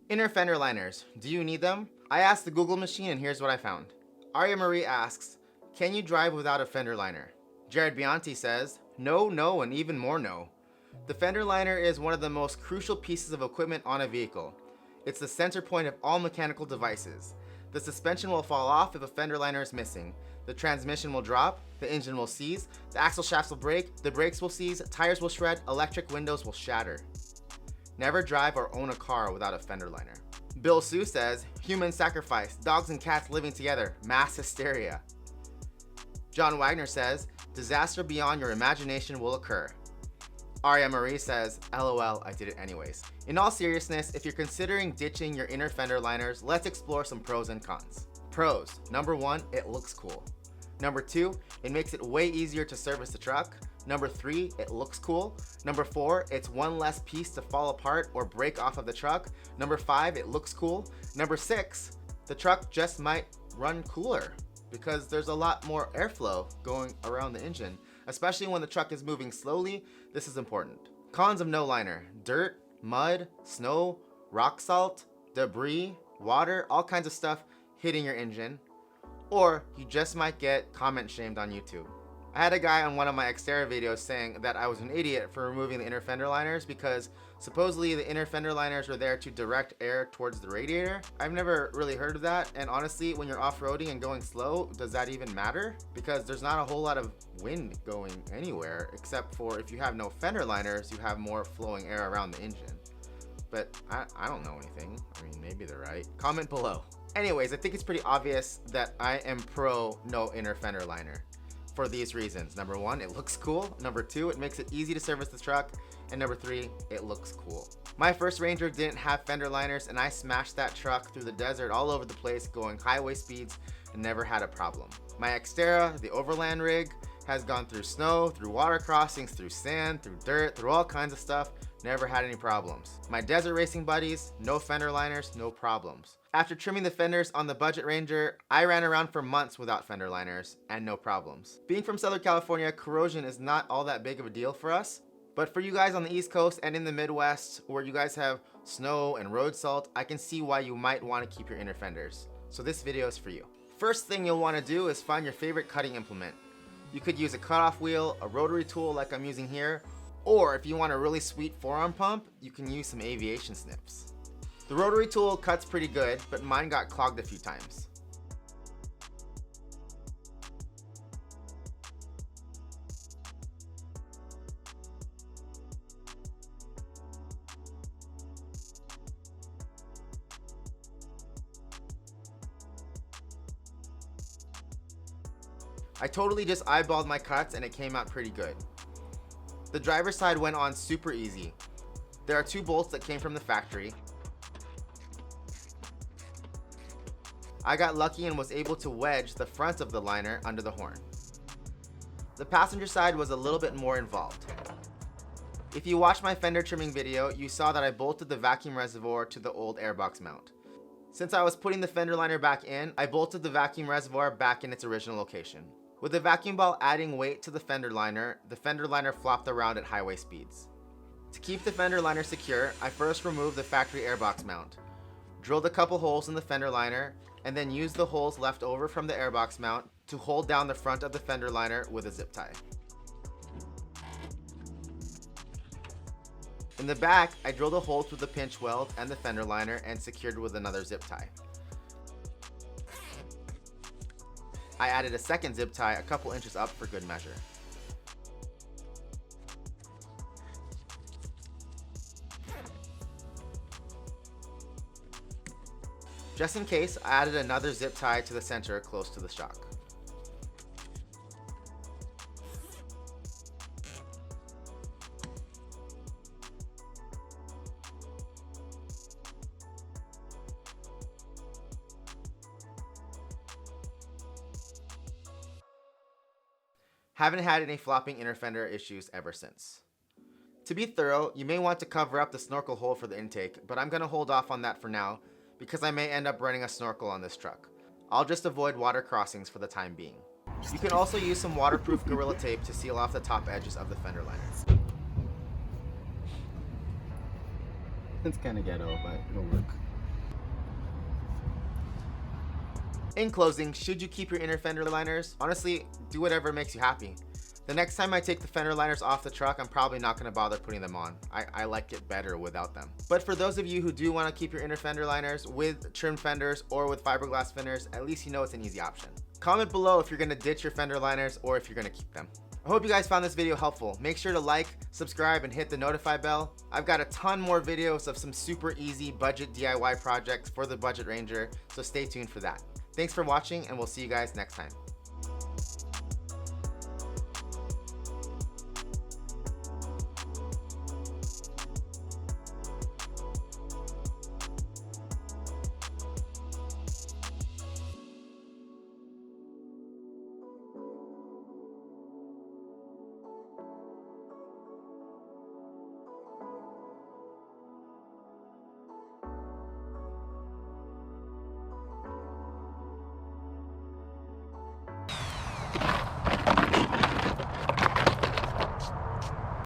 Inner fender liners, do you need them? I asked the Google machine and here's what I found. Aria Marie asks, can you drive without a fender liner? Jared Bianti says, no, no, and even more no. The fender liner is one of the most crucial pieces of equipment on a vehicle. It's the center point of all mechanical devices. The suspension will fall off if a fender liner is missing. The transmission will drop, the engine will seize, the axle shafts will break, the brakes will seize, tires will shred, electric windows will shatter. Never drive or own a car without a fender liner. Bill Sue says, human sacrifice, dogs and cats living together, mass hysteria. John Wagner says, disaster beyond your imagination will occur. Aria Marie says, LOL, I did it anyways. In all seriousness, if you're considering ditching your inner fender liners, let's explore some pros and cons. Pros, number 1, it looks cool. Number 2, it makes it way easier to service the truck. Number 3, it looks cool. Number 4, it's one less piece to fall apart or break off of the truck. Number 5, it looks cool. Number 6, the truck just might run cooler because there's a lot more airflow going around the engine, especially when the truck is moving slowly. This is important. Cons of no liner: dirt, mud, snow, rock salt, debris, water, all kinds of stuff hitting your engine, or you just might get comment shamed on YouTube. I had a guy on one of my Xterra videos saying that I was an idiot for removing the inner fender liners because supposedly the inner fender liners are there to direct air towards the radiator. I've never really heard of that, and honestly, when you're off-roading and going slow, does that even matter? Because there's not a whole lot of wind going anywhere, except for if you have no fender liners, you have more flowing air around the engine. But I don't know anything. I mean, maybe they're right. Comment below. Anyways, I think it's pretty obvious that I am pro no inner fender liner for these reasons. Number 1, it looks cool. Number 2, it makes it easy to service the truck. And number 3, it looks cool. My first Ranger didn't have fender liners and I smashed that truck through the desert all over the place going highway speeds and never had a problem. My Xterra, the overland rig, has gone through snow, through water crossings, through sand, through dirt, through all kinds of stuff, never had any problems. My desert racing buddies, no fender liners, no problems. After trimming the fenders on the budget Ranger, I ran around for months without fender liners and no problems. Being from Southern California, corrosion is not all that big of a deal for us, but for you guys on the East Coast and in the Midwest where you guys have snow and road salt, I can see why you might want to keep your inner fenders. So this video is for you. First thing you'll want to do is find your favorite cutting implement. You could use a cutoff wheel, a rotary tool like I'm using here, or if you want a really sweet forearm pump, you can use some aviation snips. The rotary tool cuts pretty good, but mine got clogged a few times. I totally just eyeballed my cuts and it came out pretty good. The driver's side went on super easy. There are 2 bolts that came from the factory. I got lucky and was able to wedge the front of the liner under the horn. The passenger side was a little bit more involved. If you watched my fender trimming video, you saw that I bolted the vacuum reservoir to the old airbox mount. Since I was putting the fender liner back in, I bolted the vacuum reservoir back in its original location. With the vacuum ball adding weight to the fender liner flopped around at highway speeds. To keep the fender liner secure, I first removed the factory airbox mount, drilled a couple holes in the fender liner, and then used the holes left over from the airbox mount to hold down the front of the fender liner with a zip tie. In the back, I drilled a hole through the pinch weld and the fender liner and secured with another zip tie. I added a second zip tie a couple inches up for good measure. Just in case, I added another zip tie to the center close to the shock. Haven't had any flopping inner fender issues ever since. To be thorough, you may want to cover up the snorkel hole for the intake, but I'm going to hold off on that for now because I may end up running a snorkel on this truck. I'll just avoid water crossings for the time being. You can also use some waterproof Gorilla Tape to seal off the top edges of the fender liner. It's kind of ghetto, but it'll work. In closing, should you keep your inner fender liners? Honestly, do whatever makes you happy. The next time I take the fender liners off the truck, I'm probably not going to bother putting them on. I like it better without them. But for those of you who do want to keep your inner fender liners with trimmed fenders or with fiberglass fenders, at least you know it's an easy option. Comment below if you're going to ditch your fender liners or if you're going to keep them. I hope you guys found this video helpful. Make sure to like, subscribe, and hit the notify bell. I've got a ton more videos of some super easy budget DIY projects for the Budget Ranger, so stay tuned for that. Thanks for watching, and we'll see you guys next time.